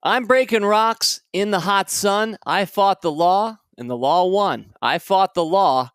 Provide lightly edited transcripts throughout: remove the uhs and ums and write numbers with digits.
I'm breaking rocks in the hot sun. I fought the law, and the law won. I fought the law,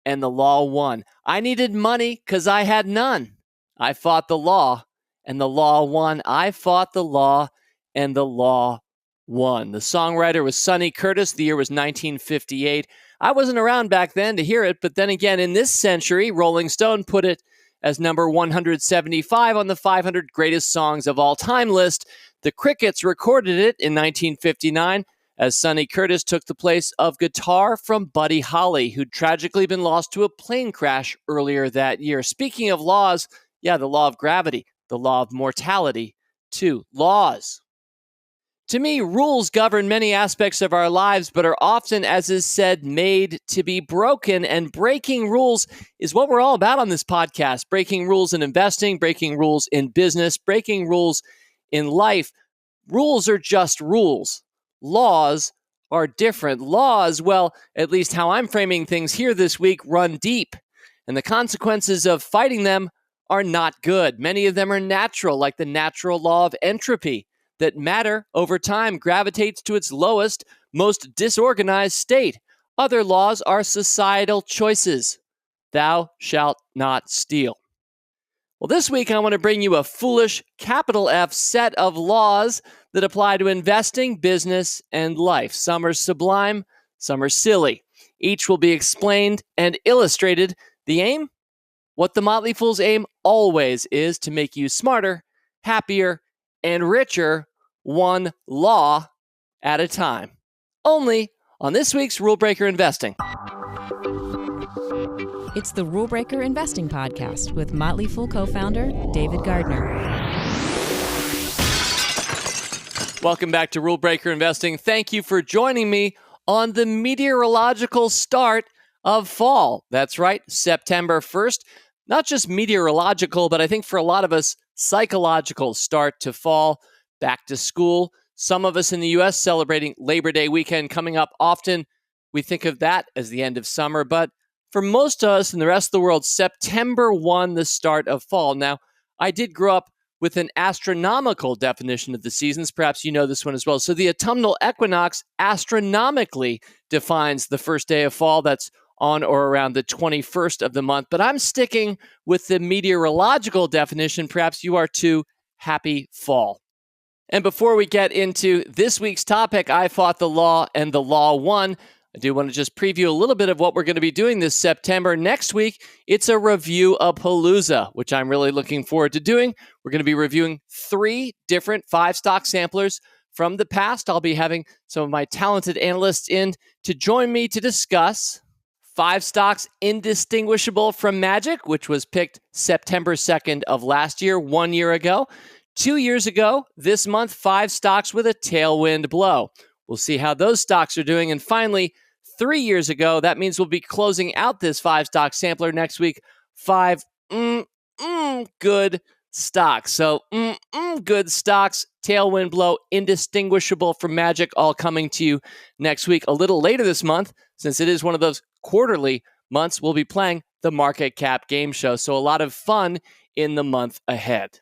and the law won. I needed money because I had none. I fought the law, and the law won. I fought the law, and the law won. The songwriter was Sonny Curtis. The year was 1958. I wasn't around back then to hear it, but then again, in this century, Rolling Stone put it as number 175 on the 500 greatest songs of all time list. The Crickets recorded it in 1959 as Sonny Curtis took the place of guitar from Buddy Holly, who'd tragically been lost to a plane crash earlier that year. Speaking of laws, the law of gravity, the law of mortality, too. Laws. To me, rules govern many aspects of our lives, but are often, as is said, made to be broken. And breaking rules is what we're all about on this podcast. Breaking rules in investing, breaking rules in business, breaking rules in life. Rules are just rules. Laws are different. Laws, well, at least how I'm framing things here this week, run deep. And the consequences of fighting them are not good. Many of them are natural, like the natural law of entropy, that matter over time gravitates to its lowest, most disorganized state. Other laws are societal choices. Thou shalt not steal. Well, this week I want to bring you a foolish, capital F set of laws that apply to investing, business, and life. Some are sublime, some are silly. Each will be explained and illustrated. The aim? What the Motley Fool's aim always is, to make you smarter, happier, and richer, one law at a time. Only on this week's Rule Breaker Investing. It's the Rule Breaker Investing Podcast with Motley Fool co-founder David Gardner. Welcome back to Rule Breaker Investing. Thank you for joining me on the meteorological start of fall. That's right, September 1st. Not just meteorological, but I think for a lot of us, psychological start to fall. Back to school. Some of us in the U.S. celebrating Labor Day weekend coming up. Often we think of that as the end of summer, but for most of us in the rest of the world, September 1, the start of fall. Now, I did grow up with an astronomical definition of the seasons. Perhaps you know this one as well. So the autumnal equinox astronomically defines the first day of fall. That's on or around the 21st of the month. But I'm sticking with the meteorological definition. Perhaps you are too. Happy fall. And before we get into this week's topic, I fought the law and the law won. I do want to just preview a little bit of what we're going to be doing this September. Next week, it's a review-a-palooza, which I'm really looking forward to doing. We're going to be reviewing 3 different 5-stock samplers from the past. I'll be having some of my talented analysts in to join me to discuss 5 stocks indistinguishable from magic, which was picked September 2nd of last year, 1 year ago. 2 years ago, this month, 5 stocks with a tailwind blow. We'll see how those stocks are doing. And finally, 3 years ago, that means we'll be closing out this 5-stock sampler next week. 5 good stocks. So good stocks, tailwind blow, indistinguishable from magic, all coming to you next week. A little later this month, since it is one of those quarterly months, we'll be playing the Market Cap Game Show. So a lot of fun in the month ahead.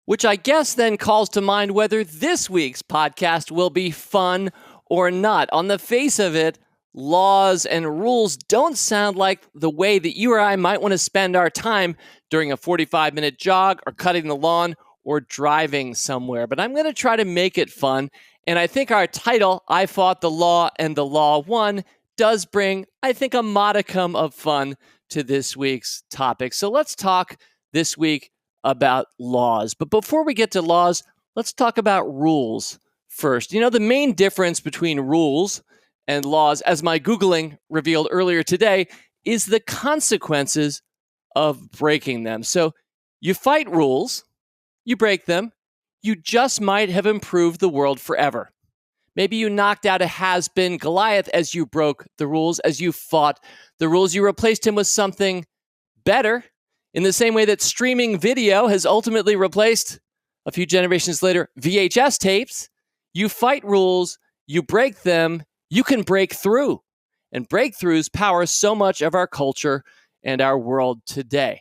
Which I guess then calls to mind whether this week's podcast will be fun or not. On the face of it, laws and rules don't sound like the way that you or I might want to spend our time during a 45-minute jog or cutting the lawn or driving somewhere. But I'm going to try to make it fun. And I think our title, I Fought the Law and the Law Won, does bring, I think, a modicum of fun to this week's topic. So let's talk this week about laws. But before we get to laws, let's talk about rules first. You know, the main difference between rules and laws, as my Googling revealed earlier today, is the consequences of breaking them. So you fight rules, you break them, you just might have improved the world forever. Maybe you knocked out a has-been Goliath as you broke the rules, as you fought the rules. You replaced him with something better. In the same way that streaming video has ultimately replaced, a few generations later, VHS tapes, you fight rules, you break them, you can break through. And breakthroughs power so much of our culture and our world today.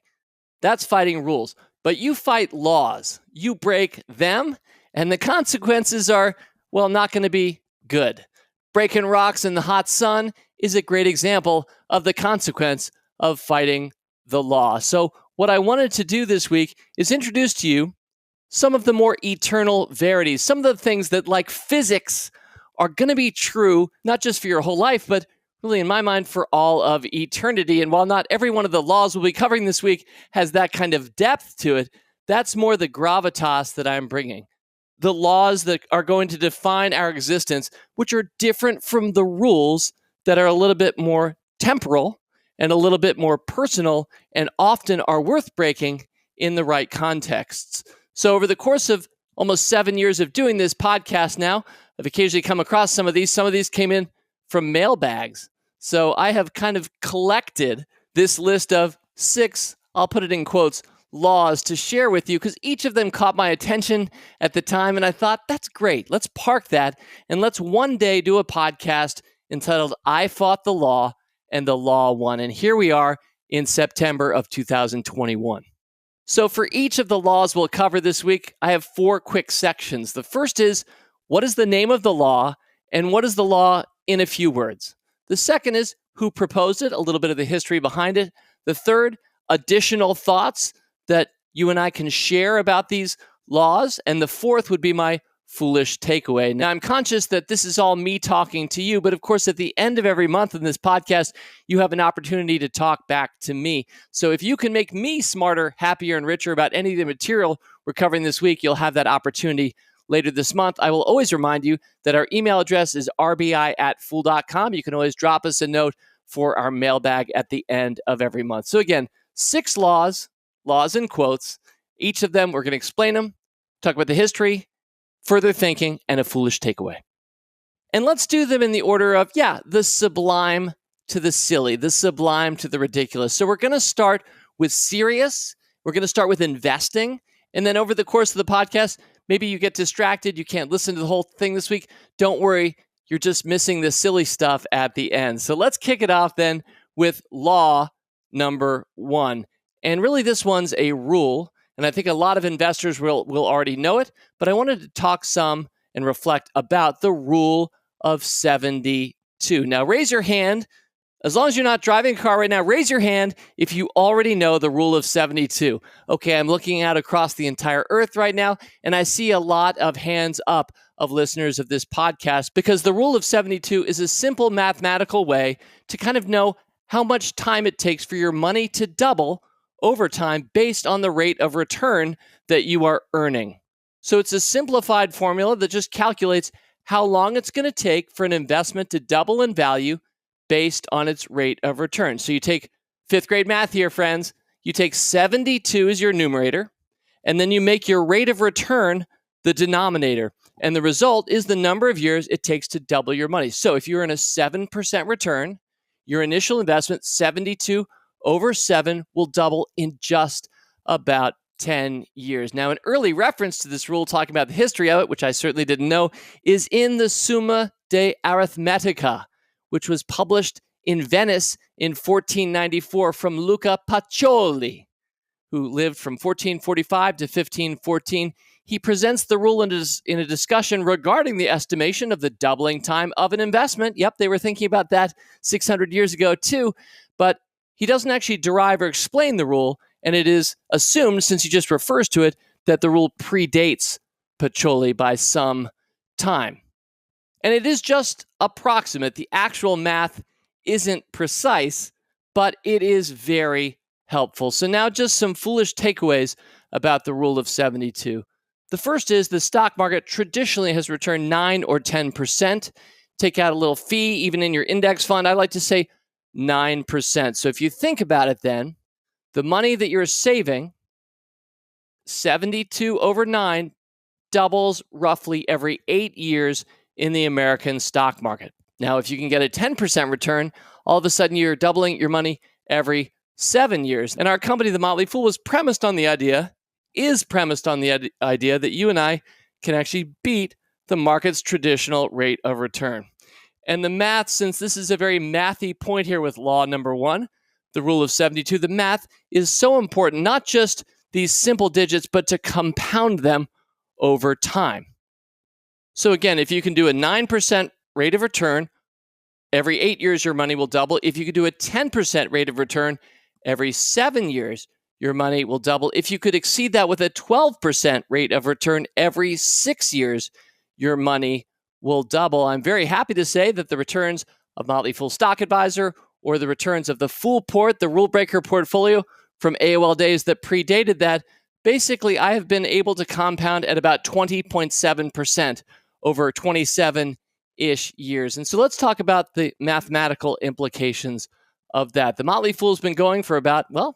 That's fighting rules. But you fight laws, you break them, and the consequences are, well, not going to be good. Breaking rocks in the hot sun is a great example of the consequence of fighting the law. So what I wanted to do this week is introduce to you some of the more eternal verities, some of the things that, like physics, are going to be true, not just for your whole life, but really, in my mind, for all of eternity. And while not every one of the laws we'll be covering this week has that kind of depth to it, that's more the gravitas that I'm bringing. The laws that are going to define our existence, which are different from the rules that are a little bit more temporal and a little bit more personal and often are worth breaking in the right contexts. So over the course of almost 7 years of doing this podcast now, I've occasionally come across some of these. Some of these came in from mailbags. So I have kind of collected this list of 6, I'll put it in quotes, laws to share with you because each of them caught my attention at the time. And I thought, that's great. Let's park that. And let's one day do a podcast entitled I Fought the Law and the Law Won. And here we are in September of 2021. So for each of the laws we'll cover this week, I have 4 quick sections. The first is, what is the name of the law and what is the law in a few words? The second is, who proposed it, a little bit of the history behind it. The third, additional thoughts that you and I can share about these laws. And the fourth would be my foolish takeaway. Now, I'm conscious that this is all me talking to you, but of course, at the end of every month in this podcast, you have an opportunity to talk back to me. So if you can make me smarter, happier, and richer about any of the material we're covering this week, you'll have that opportunity later this month. I will always remind you that our email address is rbi@fool.com. You can always drop us a note for our mailbag at the end of every month. So again, 6 laws in quotes. Each of them, we're going to explain them, talk about the history, further thinking, and a foolish takeaway. And let's do them in the order of, the sublime to the silly, the sublime to the ridiculous. So we're going to start with serious. We're going to start with investing. And then over the course of the podcast, maybe you get distracted. You can't listen to the whole thing this week. Don't worry. You're just missing the silly stuff at the end. So let's kick it off then with law number 1. And really, this one's a rule. And I think a lot of investors will already know it. But I wanted to talk some and reflect about the rule of 72. Now, raise your hand. As long as you're not driving a car right now, raise your hand if you already know the rule of 72. Okay, I'm looking out across the entire earth right now, and I see a lot of hands up of listeners of this podcast because the rule of 72 is a simple mathematical way to kind of know how much time it takes for your money to double over time based on the rate of return that you are earning. So it's a simplified formula that just calculates how long it's going to take for an investment to double in value based on its rate of return. So you take 5th grade math here, friends. You take 72 as your numerator, and then you make your rate of return the denominator. And the result is the number of years it takes to double your money. So if you're in a 7% return, your initial investment, 72 over 7, will double in just about 10 years. Now, an early reference to this rule, talking about the history of it, which I certainly didn't know, is in the Summa de Arithmetica, which was published in Venice in 1494 from Luca Pacioli, who lived from 1445 to 1514. He presents the rule in a discussion regarding the estimation of the doubling time of an investment. Yep, they were thinking about that 600 years ago too, but he doesn't actually derive or explain the rule, and it is assumed, since he just refers to it, that the rule predates Pacioli by some time. And it is just approximate. The actual math isn't precise, but it is very helpful. So now just some foolish takeaways about the rule of 72. The first is the stock market traditionally has returned 9 or 10%. Take out a little fee, even in your index fund. I like to say 9%. So if you think about it then, the money that you're saving, 72 over 9, doubles roughly every 8 years in the American stock market. Now, if you can get a 10% return, all of a sudden you're doubling your money every 7 years. And our company, The Motley Fool, is premised on the idea that you and I can actually beat the market's traditional rate of return. And the math, since this is a very mathy point here with law number 1, the rule of 72, the math is so important, not just these simple digits, but to compound them over time. So again, if you can do a 9% rate of return, every 8 years, your money will double. If you could do a 10% rate of return, every 7 years, your money will double. If you could exceed that with a 12% rate of return every 6 years, your money will double. I'm very happy to say that the returns of Motley Fool Stock Advisor or the returns of the Fool Port, the Rule Breaker portfolio from AOL days that predated that, basically I have been able to compound at about 20.7% over 27-ish years. And so let's talk about the mathematical implications of that. The Motley Fool's been going for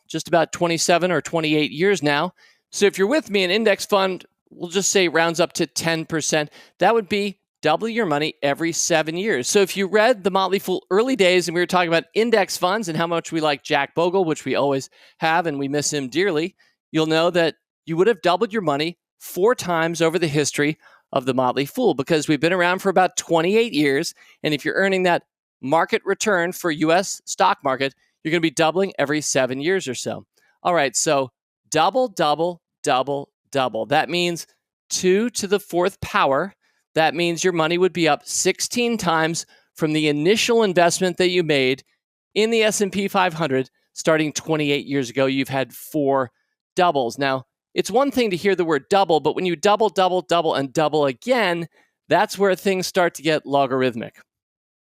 just about 27 or 28 years now. So if you're with me, an index fund, we'll just say rounds up to 10%. That would be double your money every 7 years. So if you read the Motley Fool early days and we were talking about index funds and how much we like Jack Bogle, which we always have and we miss him dearly, you'll know that you would have doubled your money 4 times over the history of the Motley Fool, because we've been around for about 28 years. And if you're earning that market return for US stock market, you're going to be doubling every 7 years or so. All right, so double, double, double, double. That means 2 to the 4th power. That means your money would be up 16 times from the initial investment that you made in the S&P 500 starting 28 years ago. You've had 4 doubles. Now, it's one thing to hear the word double, but when you double, double, double, and double again, that's where things start to get logarithmic.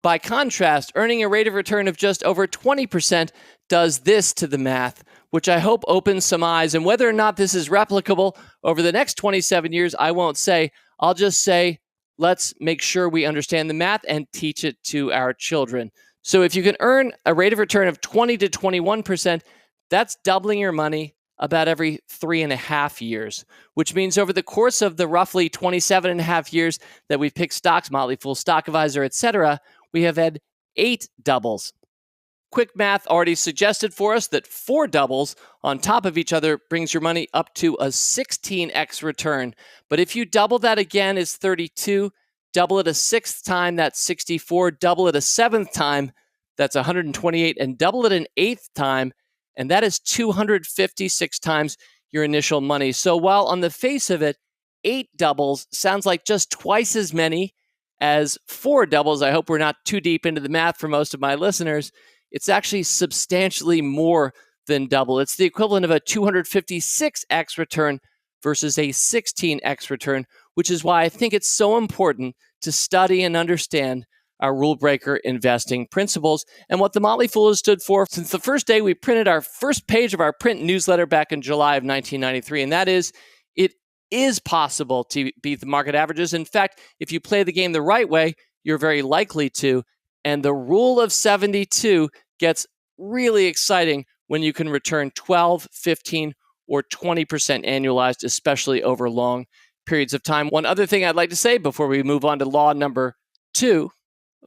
By contrast, earning a rate of return of just over 20% does this to the math, which I hope opens some eyes. And whether or not this is replicable over the next 27 years, I won't say. I'll just say, let's make sure we understand the math and teach it to our children. So if you can earn a rate of return of 20 to 21%, that's doubling your money about every 3.5 years, which means over the course of the roughly 27.5 years that we've picked stocks, Motley Fool, Stock Advisor, etc., we have had 8 doubles. Quick math already suggested for us that 4 doubles on top of each other brings your money up to a 16x return. But if you double that again is 32, double it a 6th time, that's 64, double it a 7th time, that's 128, and double it an 8th time, and that is 256 times your initial money. So while on the face of it, 8 doubles sounds like just twice as many as 4 doubles, I hope we're not too deep into the math for most of my listeners, it's actually substantially more than double. It's the equivalent of a 256x return versus a 16x return, which is why I think it's so important to study and understand our rule breaker investing principles and what the Motley Fool has stood for since the first day we printed our first page of our print newsletter back in July of 1993. And that is, it is possible to beat the market averages. In fact, if you play the game the right way, you're very likely to. And the rule of 72 gets really exciting when you can return 12, 15, or 20% annualized, especially over long periods of time. One other thing I'd like to say before we move on to law number 2,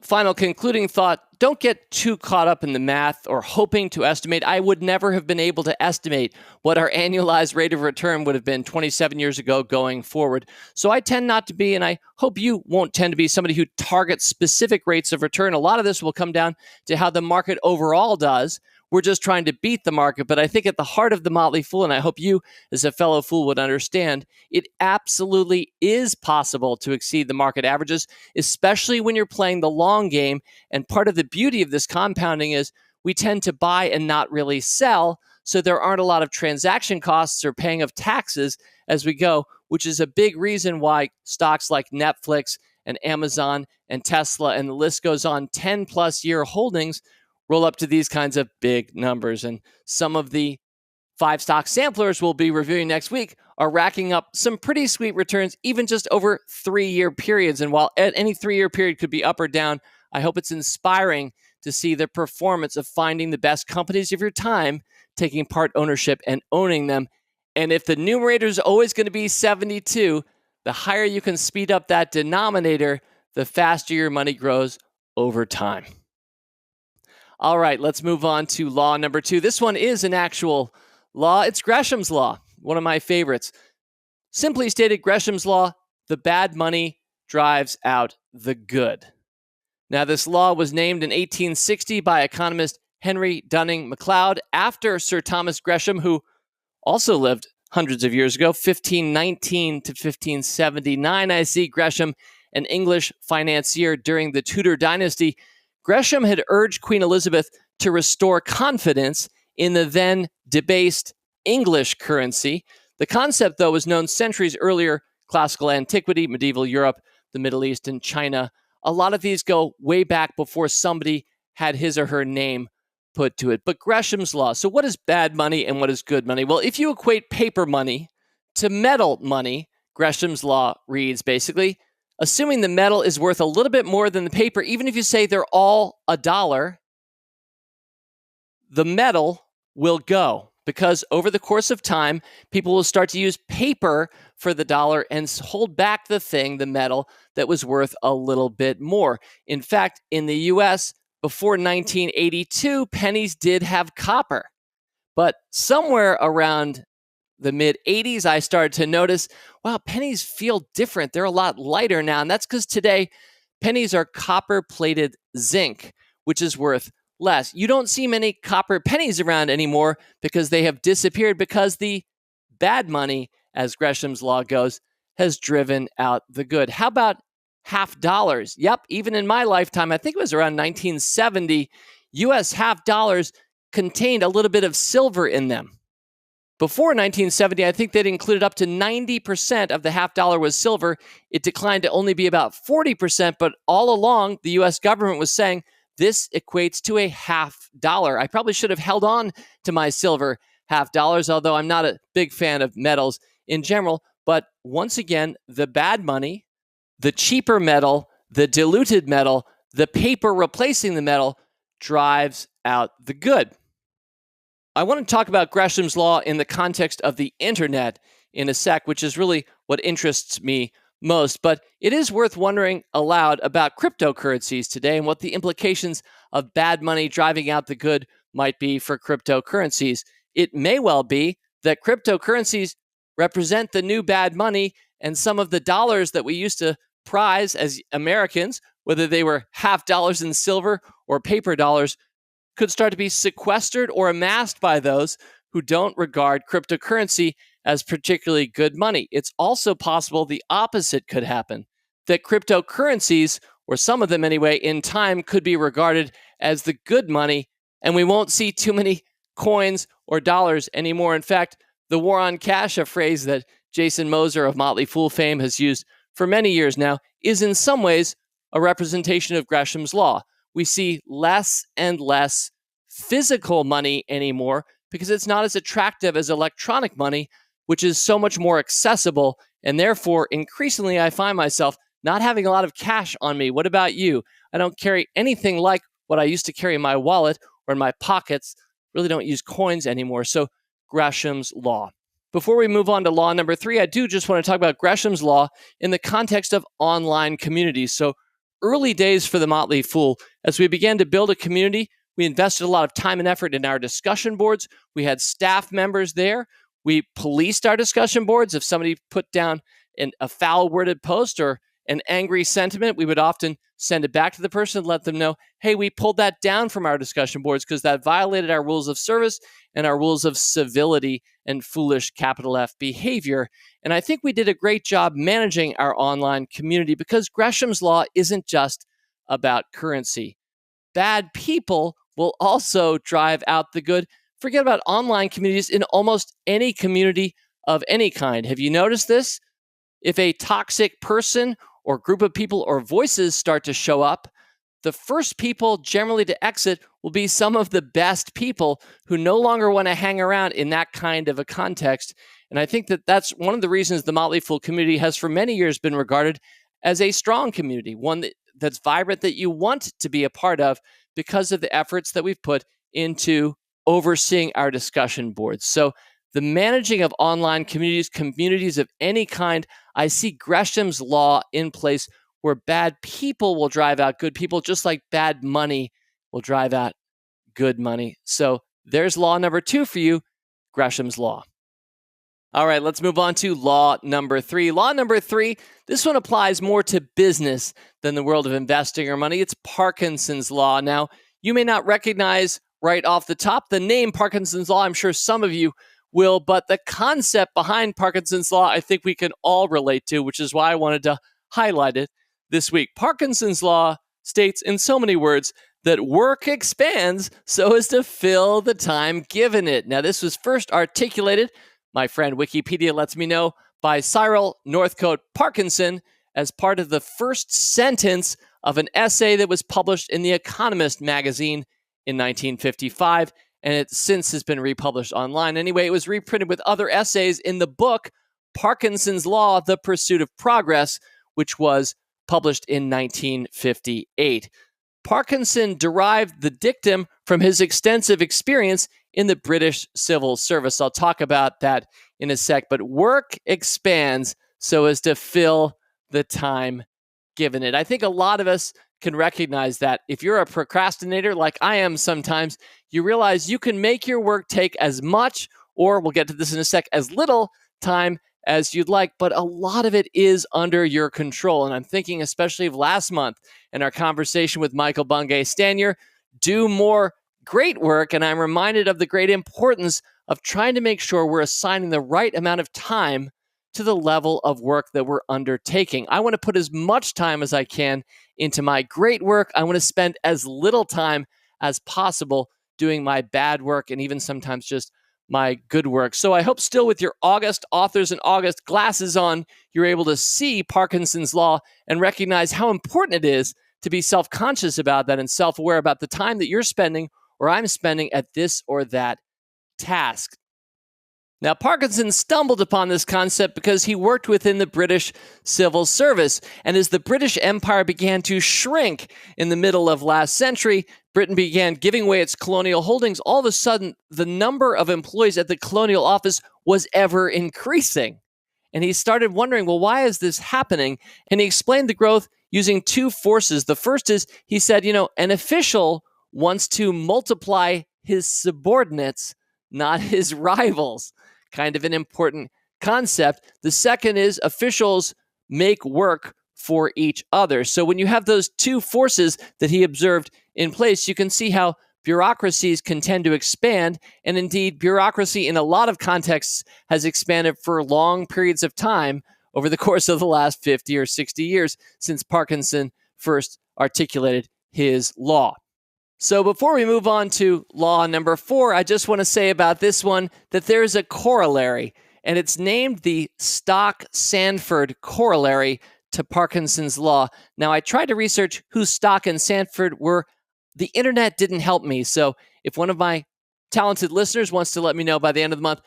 final concluding thought, don't get too caught up in the math or hoping to estimate. I would never have been able to estimate what our annualized rate of return would have been 27 years ago going forward. So I tend not to be, and I hope you won't tend to be, somebody who targets specific rates of return. A lot of this will come down to how the market overall does. We're just trying to beat the market. But I think at the heart of the Motley Fool, and I hope you as a fellow fool would understand, it absolutely is possible to exceed the market averages, especially when you're playing the long game. And part of the beauty of this compounding is we tend to buy and not really sell. So there aren't a lot of transaction costs or paying of taxes as we go, which is a big reason why stocks like Netflix and Amazon and Tesla and the list goes on, 10 plus year holdings roll up to these kinds of big numbers. And some of the 5 stock samplers we'll be reviewing next week are racking up some pretty sweet returns, even just over 3-year periods. And while any 3-year period could be up or down, I hope it's inspiring to see the performance of finding the best companies of your time, taking part ownership and owning them. And if the numerator is always going to be 72, the higher you can speed up that denominator, the faster your money grows over time. All right, let's move on to law number 2. This one is an actual law. It's Gresham's law, one of my favorites. Simply stated, Gresham's law, the bad money drives out the good. Now, this law was named in 1860 by economist Henry Dunning MacLeod after Sir Thomas Gresham, who also lived hundreds of years ago, 1519 to 1579. I see Gresham an English financier during the Tudor dynasty, Gresham had urged Queen Elizabeth to restore confidence in the then debased English currency. The concept, though, was known centuries earlier: classical antiquity, medieval Europe, the Middle East, and China. A lot of these go way back before somebody had his or her name put to it. But Gresham's law. So what is bad money and what is good money? Well, if you equate paper money to metal money, Gresham's law reads basically, assuming the metal is worth a little bit more than the paper, even if you say they're all $1, the metal will go, because over the course of time, people will start to use paper for the dollar and hold back the metal that was worth a little bit more. In fact, in the US, before 1982, pennies did have copper. But somewhere around the mid 80s, I started to notice, wow, pennies feel different. They're a lot lighter now. And that's because today, pennies are copper plated zinc, which is worth less. You don't see many copper pennies around anymore because they have disappeared, because the bad money, as Gresham's law goes, has driven out the good. How about half dollars? Yep, even in my lifetime, I think it was around 1970, US half dollars contained a little bit of silver in them. Before 1970, I think they'd included up to 90% of the half dollar was silver. It declined to only be about 40%, but all along, the US government was saying this equates to a half dollar. I probably should have held on to my silver half dollars, although I'm not a big fan of metals in general. But once again, the bad money, the cheaper metal, the diluted metal, the paper replacing the metal drives out the good. I want to talk about Gresham's law in the context of the internet in a sec, which is really what interests me most. But it is worth wondering aloud about cryptocurrencies today and what the implications of bad money driving out the good might be for cryptocurrencies. It may well be that cryptocurrencies represent the new bad money, and some of the dollars that we used to prize as Americans, whether they were half dollars in silver or paper dollars, could start to be sequestered or amassed by those who don't regard cryptocurrency as particularly good money. It's also possible the opposite could happen, that cryptocurrencies, or some of them anyway, in time could be regarded as the good money, and we won't see too many coins or dollars anymore. In fact, the war on cash, a phrase that Jason Moser of Motley Fool fame has used for many years now, is in some ways a representation of Gresham's law. We see less and less physical money anymore because it's not as attractive as electronic money, which is so much more accessible. And therefore, increasingly, I find myself not having a lot of cash on me. What about you? I don't carry anything like what I used to carry in my wallet or in my pockets. Really don't use coins anymore. So Gresham's law. Before we move on to law number 3, I do just want to talk about Gresham's law in the context of online communities. So early days for the Motley Fool, as we began to build a community, we invested a lot of time and effort in our discussion boards. We had staff members there. We policed our discussion boards. If somebody put down a foul-worded post or an angry sentiment, we would often send it back to the person and let them know, hey, we pulled that down from our discussion boards because that violated our rules of service and our rules of civility and foolish capital F behavior. And I think we did a great job managing our online community because Gresham's law isn't just about currency. Bad people will also drive out the good. Forget about online communities, in almost any community of any kind. Have you noticed this? If a toxic person or group of people or voices start to show up, the first people generally to exit will be some of the best people who no longer want to hang around in that kind of a context. And I think that that's one of the reasons the Motley Fool community has for many years been regarded as a strong community, one that's vibrant, that you want to be a part of because of the efforts that we've put into overseeing our discussion boards. So the managing of online communities of any kind, I see Gresham's law in place where bad people will drive out good people, just like bad money will drive out good money. So there's law number 2 for you, Gresham's law. All right, let's move on to law number 3. Law number 3, this one applies more to business than the world of investing or money. It's Parkinson's law. Now, you may not recognize right off the top the name Parkinson's law. I'm sure some of you will, but the concept behind Parkinson's law, I think we can all relate to, which is why I wanted to highlight it. this week. Parkinson's law states in so many words that work expands so as to fill the time given it. Now, this was first articulated, my friend Wikipedia lets me know, by Cyril Northcote Parkinson as part of the first sentence of an essay that was published in The Economist magazine in 1955, and it since has been republished online. Anyway, it was reprinted with other essays in the book Parkinson's Law, The Pursuit of Progress, which was published in 1958. Parkinson derived the dictum from his extensive experience in the British civil service. I'll talk about that in a sec, but work expands so as to fill the time given it. I think a lot of us can recognize that. If you're a procrastinator like I am sometimes, you realize you can make your work take as much, or we'll get to this in a sec, as little time as you'd like, but a lot of it is under your control. And I'm thinking especially of last month and our conversation with Michael Bungay Stanier, do more great work. And I'm reminded of the great importance of trying to make sure we're assigning the right amount of time to the level of work that we're undertaking. I want to put as much time as I can into my great work. I want to spend as little time as possible doing my bad work and even sometimes just my good work. So I hope still with your August Authors in August glasses on, you're able to see Parkinson's Law and recognize how important it is to be self-conscious about that and self-aware about the time that you're spending or I'm spending at this or that task. Now, Parkinson stumbled upon this concept because he worked within the British civil service. And as the British Empire began to shrink in the middle of last century, Britain began giving away its colonial holdings. All of a sudden, the number of employees at the colonial office was ever increasing. And he started wondering, well, why is this happening? And he explained the growth using two forces. The first is, he said, an official wants to multiply his subordinates, not his rivals. Kind of an important concept. The second is officials make work for each other. So when you have those two forces that he observed in place, you can see how bureaucracies can tend to expand. And indeed, bureaucracy in a lot of contexts has expanded for long periods of time over the course of the last 50 or 60 years since Parkinson first articulated his law. So before we move on to law number 4, I just want to say about this one that there's a corollary, and it's named the Stock-Sanford corollary to Parkinson's law. Now, I tried to research who Stock and Sanford were. The internet didn't help me, so if one of my talented listeners wants to let me know by the end of the month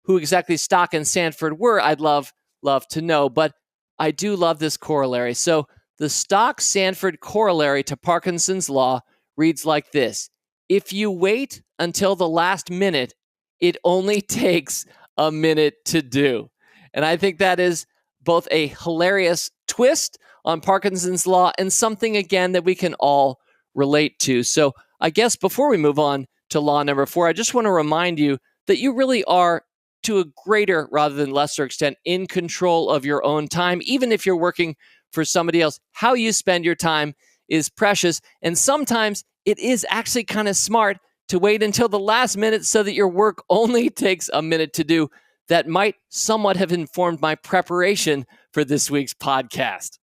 who exactly Stock and Sanford were, I'd love to know, but I do love this corollary. So the Stock-Sanford corollary to Parkinson's law reads like this: if you wait until the last minute, it only takes a minute to do. And I think that is both a hilarious twist on Parkinson's law and something, again, that we can all relate to. So I guess before we move on to law number 4, I just want to remind you that you really are, to a greater rather than lesser extent, in control of your own time, even if you're working for somebody else. How you spend your time is precious, and sometimes it is actually kind of smart to wait until the last minute so that your work only takes a minute to do. That might somewhat have informed my preparation for this week's podcast.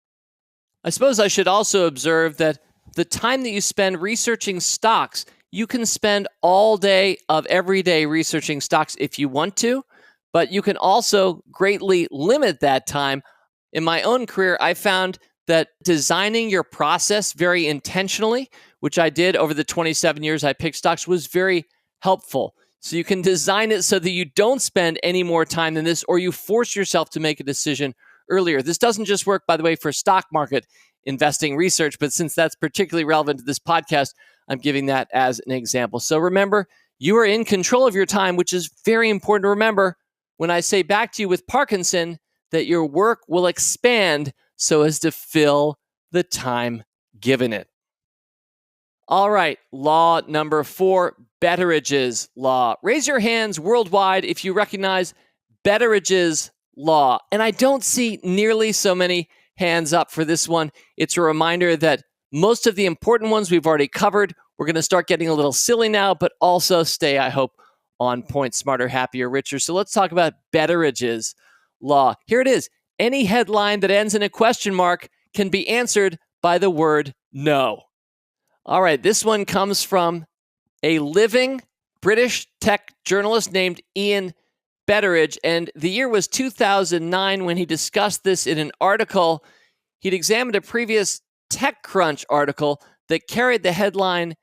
I suppose I should also observe that the time that you spend researching stocks, you can spend all day of every day researching stocks if you want to, but you can also greatly limit that time. In my own career, I found that designing your process very intentionally, which I did over the 27 years I picked stocks, was very helpful. So you can design it so that you don't spend any more time than this, or you force yourself to make a decision earlier. This doesn't just work, by the way, for stock market investing research, but since that's particularly relevant to this podcast, I'm giving that as an example. So remember, you are in control of your time, which is very important to remember when I say back to you with Parkinson that your work will expand so as to fill the time given it. All right, law number 4, Betteridge's law. Raise your hands worldwide if you recognize Betteridge's law. And I don't see nearly so many hands up for this one. It's a reminder that most of the important ones we've already covered. We're going to start getting a little silly now, but also stay, I hope, on point: smarter, happier, richer. So let's talk about Betteridge's law. Here it is. Any headline that ends in a question mark can be answered by the word no. All right, this one comes from a living British tech journalist named Ian Betteridge, and the year was 2009 when he discussed this in an article. He'd examined a previous TechCrunch article that carried the headline,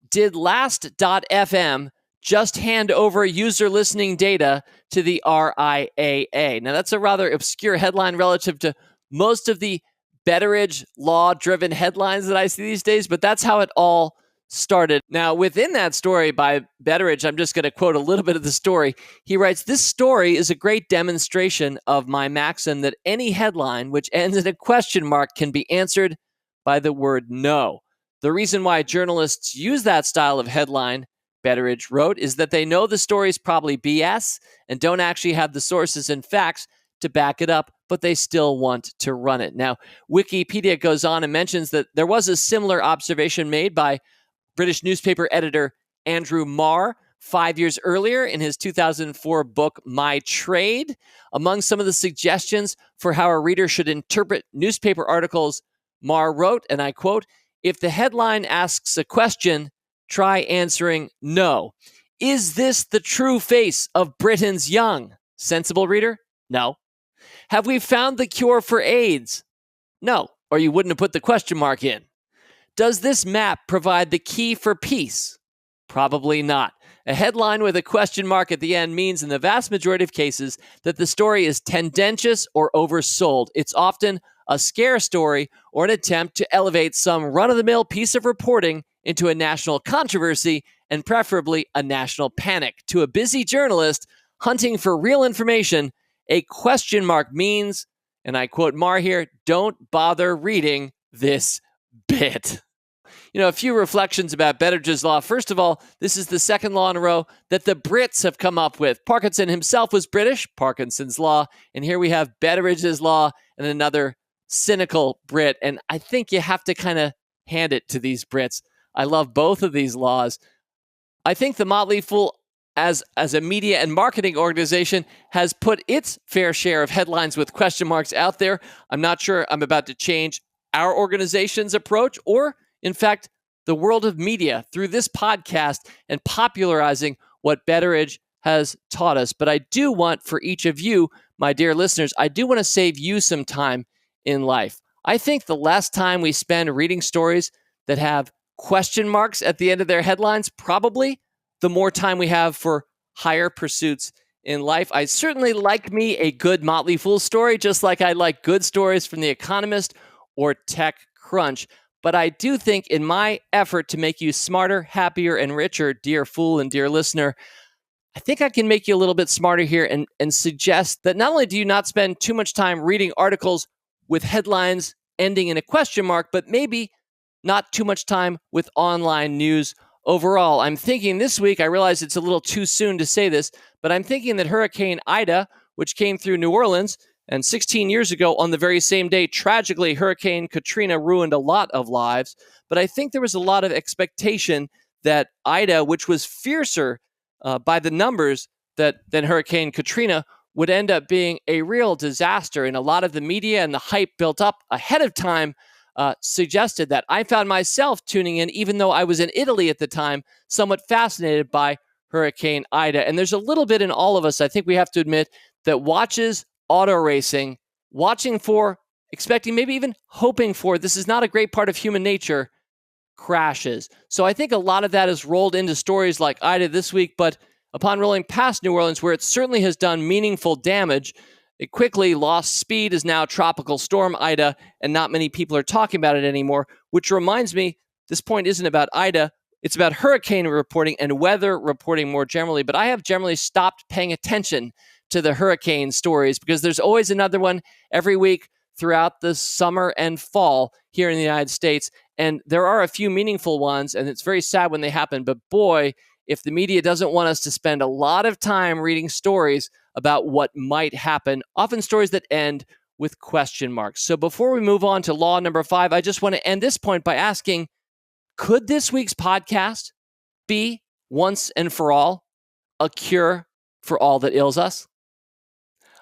"Did Last.fm just hand over user listening data to the RIAA?" Now, that's a rather obscure headline relative to most of the Betteridge law-driven headlines that I see these days, but that's how it all started. Now, within that story by Betteridge, I'm just going to quote a little bit of the story. He writes, "This story is a great demonstration of my maxim that any headline which ends in a question mark can be answered by the word no. The reason why journalists use that style of headline," Betteridge wrote, "is that they know the story is probably BS and don't actually have the sources and facts to back it up, but they still want to run it." Now, Wikipedia goes on and mentions that there was a similar observation made by British newspaper editor Andrew Marr 5 years earlier in his 2004 book, My Trade. Among some of the suggestions for how a reader should interpret newspaper articles, Marr wrote, and I quote, "If the headline asks a question, try answering no. Is this the true face of Britain's young? Sensible reader? No. Have we found the cure for AIDS? No, or you wouldn't have put the question mark in. Does this map provide the key for peace? Probably not. A headline with a question mark at the end means in the vast majority of cases that the story is tendentious or oversold. It's often a scare story or an attempt to elevate some run-of-the-mill piece of reporting into a national controversy and preferably a national panic. To a busy journalist hunting for real information, a question mark means, and I quote Marr here, don't bother reading this bit." A few reflections about Betteridge's law. First of all, this is the second law in a row that the Brits have come up with. Parkinson himself was British, Parkinson's law, and here we have Betteridge's law and another cynical Brit. And I think you have to kind of hand it to these Brits. I love both of these laws. I think the Motley Fool, as a media and marketing organization, has put its fair share of headlines with question marks out there. I'm not sure I'm about to change our organization's approach or, in fact, the world of media through this podcast and popularizing what Betteridge has taught us. But I do want for each of you, my dear listeners, I do want to save you some time in life. I think the less time we spend reading stories that have question marks at the end of their headlines, probably the more time we have for higher pursuits in life. I certainly like me a good Motley Fool story, just like I like good stories from The Economist or TechCrunch. But I do think in my effort to make you smarter, happier, and richer, dear fool and dear listener, I think I can make you a little bit smarter here and suggest that not only do you not spend too much time reading articles with headlines ending in a question mark, but maybe not too much time with online news overall. I'm thinking this week, I realize it's a little too soon to say this, but I'm thinking that Hurricane Ida, which came through New Orleans, and 16 years ago, on the very same day, tragically, Hurricane Katrina ruined a lot of lives. But I think there was a lot of expectation that Ida, which was fiercer by the numbers than Hurricane Katrina, would end up being a real disaster. And a lot of the media and the hype built up ahead of time suggested that. I found myself tuning in, even though I was in Italy at the time, somewhat fascinated by Hurricane Ida. And there's a little bit in all of us, I think we have to admit, that watches auto racing, watching for, expecting, maybe even hoping for, this is not a great part of human nature, crashes. So I think a lot of that is rolled into stories like Ida this week, but upon rolling past New Orleans, where it certainly has done meaningful damage, it quickly lost speed, is now Tropical Storm Ida, and not many people are talking about it anymore, which reminds me, this point isn't about Ida, it's about hurricane reporting and weather reporting more generally, but I have generally stopped paying attention to the hurricane stories because there's always another one every week throughout the summer and fall here in the United States. And there are a few meaningful ones, and it's very sad when they happen. But boy, if the media doesn't want us to spend a lot of time reading stories about what might happen, often stories that end with question marks. So before we move on to law number 5, I just want to end this point by asking, could this week's podcast be, once and for all, a cure for all that ails us?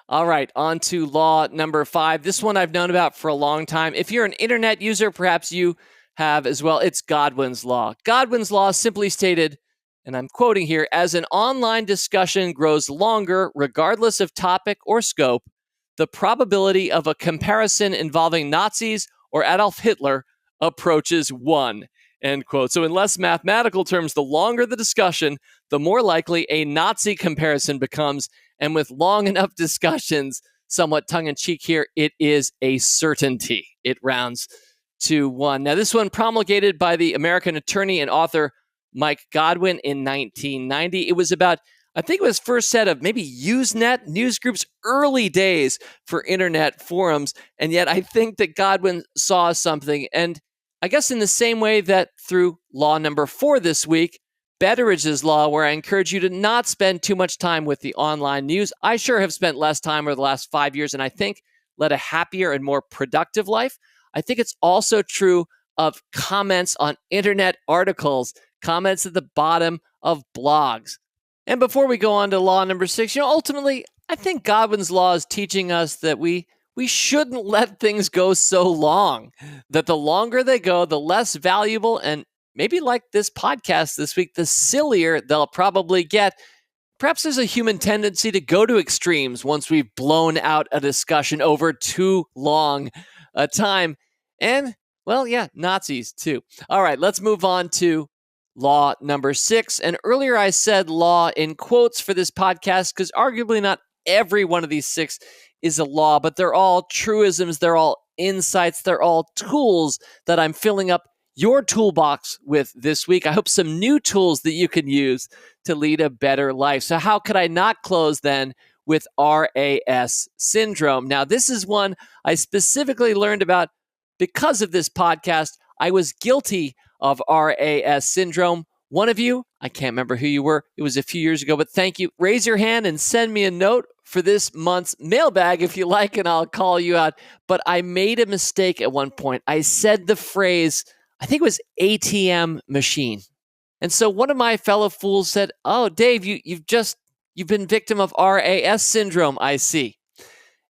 All right, on to law number 5. This one I've known about for a long time. If you're an internet user, perhaps you have as well. It's Godwin's law. Godwin's law simply stated, and I'm quoting here, as an online discussion grows longer, regardless of topic or scope, the probability of a comparison involving Nazis or Adolf Hitler approaches 1. End quote. So in less mathematical terms, the longer the discussion, the more likely a Nazi comparison becomes. And with long enough discussions, somewhat tongue-in-cheek here, it is a certainty. It rounds to 1. Now, this one promulgated by the American attorney and author Mike Godwin in 1990. It was about, I think it was first set of maybe Usenet newsgroups, early days for internet forums. And yet I think that Godwin saw something. And I guess in the same way that through law number 4 this week, Betteridge's law, where I encourage you to not spend too much time with the online news. I sure have spent less time over the last 5 years, and I think led a happier and more productive life. I think it's also true of comments on internet articles, comments at the bottom of blogs. And before we go on to law number 6, ultimately, I think Godwin's law is teaching us that we shouldn't let things go so long, that the longer they go, the less valuable and maybe like this podcast this week, the sillier they'll probably get. Perhaps there's a human tendency to go to extremes once we've blown out a discussion over too long a time. And, well, yeah, Nazis too. All right, let's move on to law number 6. And earlier I said law in quotes for this podcast because arguably not every one of these 6 is a law, but they're all truisms, they're all insights, they're all tools that I'm filling up your toolbox with this week. I hope some new tools that you can use to lead a better life. So how could I not close then with RAS syndrome? Now, this is one I specifically learned about because of this podcast. I was guilty of RAS syndrome. One of you, I can't remember who you were. It was a few years ago, but thank you. Raise your hand and send me a note for this month's mailbag if you like, and I'll call you out. But I made a mistake at one point. I said the phrase, I think it was ATM machine. And so one of my fellow fools said, "Oh, Dave, you've been victim of RAS syndrome, I see."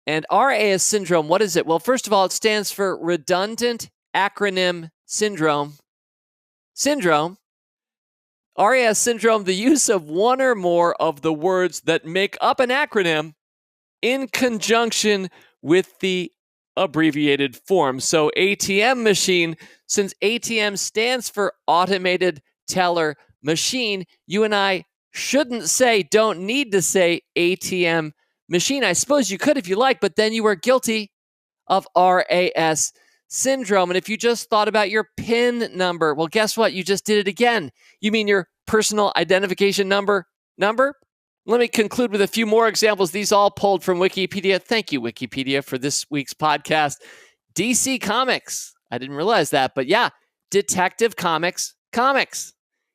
And RAS syndrome, what is it? Well, first of all, it stands for redundant acronym syndrome. RAS syndrome, the use of one or more of the words that make up an acronym in conjunction with the abbreviated form. So ATM machine, since ATM stands for automated teller machine, you and I don't need to say ATM machine. I suppose you could if you like, but then you are guilty of RAS syndrome. And if you just thought about your PIN number, well, guess what? You just did it again. You mean your personal identification number? Let me conclude with a few more examples. These all pulled from Wikipedia. Thank you, Wikipedia, for this week's podcast. DC Comics. I didn't realize that, but yeah, Detective Comics.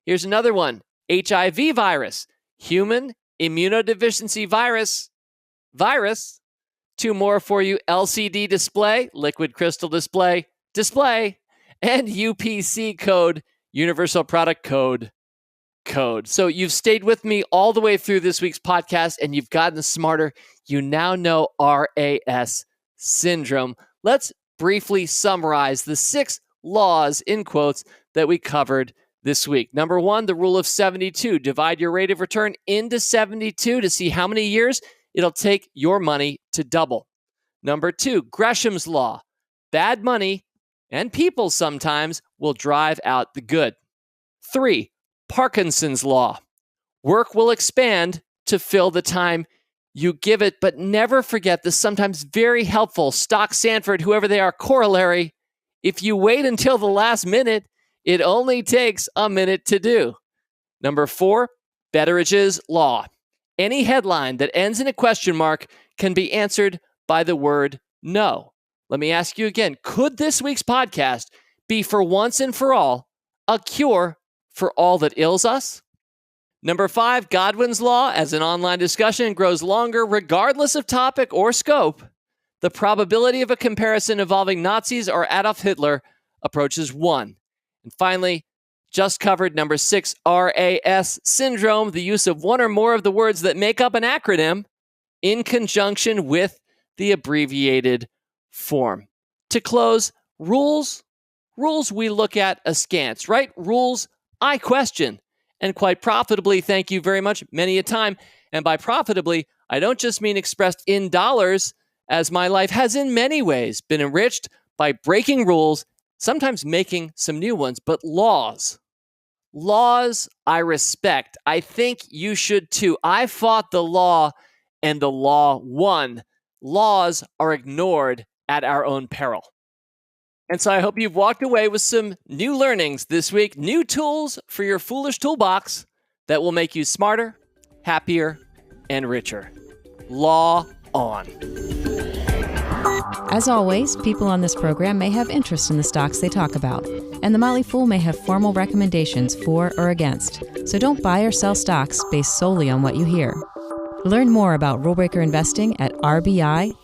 Here's another one. HIV virus. Human immunodeficiency virus. 2 more for you. LCD display, liquid crystal display, and UPC code, universal product code. So you've stayed with me all the way through this week's podcast and you've gotten smarter. You now know RAS syndrome. Let's briefly summarize the 6 laws, in quotes, that we covered this week. Number 1, the rule of 72. Divide your rate of return into 72 to see how many years it'll take your money to double. Number 2, Gresham's law. Bad money and people sometimes will drive out the good. 3, Parkinson's law. Work will expand to fill the time you give it, but never forget the sometimes very helpful Stock Sanford, whoever they are, corollary. If you wait until the last minute, it only takes a minute to do. Number 4, Betteridge's law. Any headline that ends in a question mark can be answered by the word no. Let me ask you again, could this week's podcast be for once and for all a cure for all that ails us? Number 5, Godwin's law. As an online discussion grows longer, regardless of topic or scope, the probability of a comparison involving Nazis or Adolf Hitler approaches 1. And finally, just covered number 6, RAS syndrome, the use of one or more of the words that make up an acronym in conjunction with the abbreviated form. To close, rules we look at askance, right? Rules I question, and quite profitably, thank you very much, many a time. And by profitably, I don't just mean expressed in dollars, as my life has in many ways been enriched by breaking rules, sometimes making some new ones, but laws I respect. I think you should too. I fought the law and the law won. Laws are ignored at our own peril. And so I hope you've walked away with some new learnings this week, new tools for your foolish toolbox that will make you smarter, happier, and richer. Law on. As always, people on this program may have interest in the stocks they talk about, and the Motley Fool may have formal recommendations for or against. So don't buy or sell stocks based solely on what you hear. Learn more about rule breaker investing at rbi.fool.com.